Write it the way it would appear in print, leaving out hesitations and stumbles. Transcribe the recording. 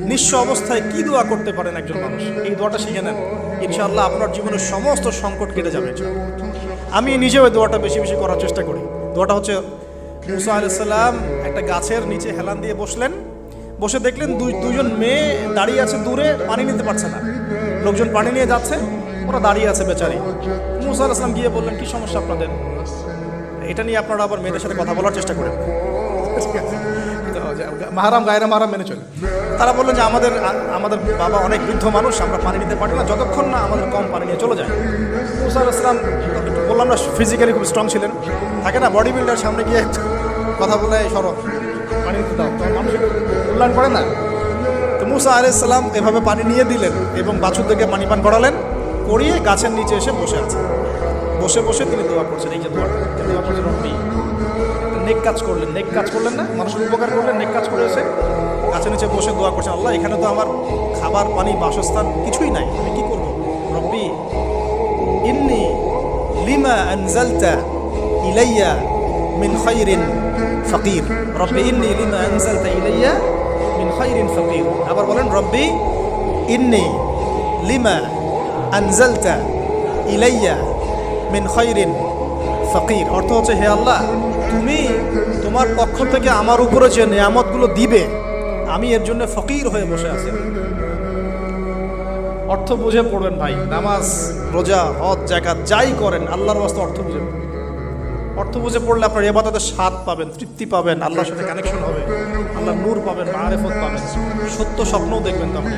নিঃস্ব অবস্থায় কি দোয়া করতে পারেন একজন মানুষ, এই দোয়াটা শিখে নেন, ইনশাআল্লাহ আপনার জীবনের সমস্ত সংকট কেটে যাবে। আমি নিজেও এই দোয়াটা বেশি বেশি করার চেষ্টা করি। দোয়াটা হচ্ছে, মুসা আলাইহিস সালাম একটা গাছের নিচে হেলান দিয়ে বসলেন, বসে দেখলেন দুইজন মেয়ে দাঁড়িয়ে আছে দূরে, পানি নিতে পারছে না, লোকজন পানি নিয়ে যাচ্ছে, ওরা দাঁড়িয়ে আছে বেচারি। মুসা আলাইহিস সালাম গিয়ে বললেন, কি সমস্যা আপনাদের? এটা নিয়ে আপনারা আবার মেয়েদের সাথে কথা বলার চেষ্টা করেন, মাহারাম গায়রা মাহারাম মেনে চলে। তারা বললেন যে আমাদের বাবা অনেক বৃদ্ধ মানুষ, আমরা পানি নিতে পারি না যতক্ষণ না আমাদের কম পানি নিয়ে চলে যায়। মুসা আলাইহিস সালাম বললাম না ফিজিক্যালি খুব স্ট্রং ছিলেন, থাকে না বডি বিল্ডার, সামনে গিয়ে কথা বলে সরব পানি নিতে দাও, মানুষ কল্যাণ করে না। তো মুসা আলাইহিস সালাম এভাবে পানি নিয়ে দিলেন এবং বাছুরদেরকে পানি পান করালেন, করিয়ে গাছের নিচে এসে বসে আছেন। বসে বসে তিনি দোয়া করছেন, এই যে দোয়া করছেন, রব্বি, নেক কাজ করলেন না, মানুষের উপকার করলেন, নেক কাজ করে এসে গাছের নিচে বসে দোয়া করছেন, আল্লাহ এখানে তো আমার খাবার পানি বাসস্থান কিছুই নাই, আমি কি করব? রব্বি ইন্নী লিমা আনজালতা ইলাইয়া মিন খায়রিন ফাকির, রব্বি ইন্নী লিমা আনজালতা ইলাইয়া মিন খায়রিন ফাকির। আবার বলেন, রব্বি ইন্নী লিমা আনজালতা ইলাইয়া মিন খায়রিন ফাকির। অর্থ হচ্ছে, হে আল্লাহ, তুমি তোমার পক্ষ থেকে আমার উপরে যে নিয়ামতগুলো দিবে, আমি এর জন্য ফকির হয়ে বসে আছি। অর্থ বুঝে পড়বেন ভাই, নামাজ রোজা হজ জাকাত যাই করেন আল্লাহর ওয়াস্তে অর্থ বুঝে পড়বেন। অর্থ বুঝে পড়লে আপনার ইবাদতের স্বাদ পাবেন, তৃপ্তি পাবেন, আল্লাহর সাথে কানেকশন হবে, আল্লাহর নূর পাবেন, মারিফত পাবেন, সত্য স্বপ্নও দেখবেন তখন।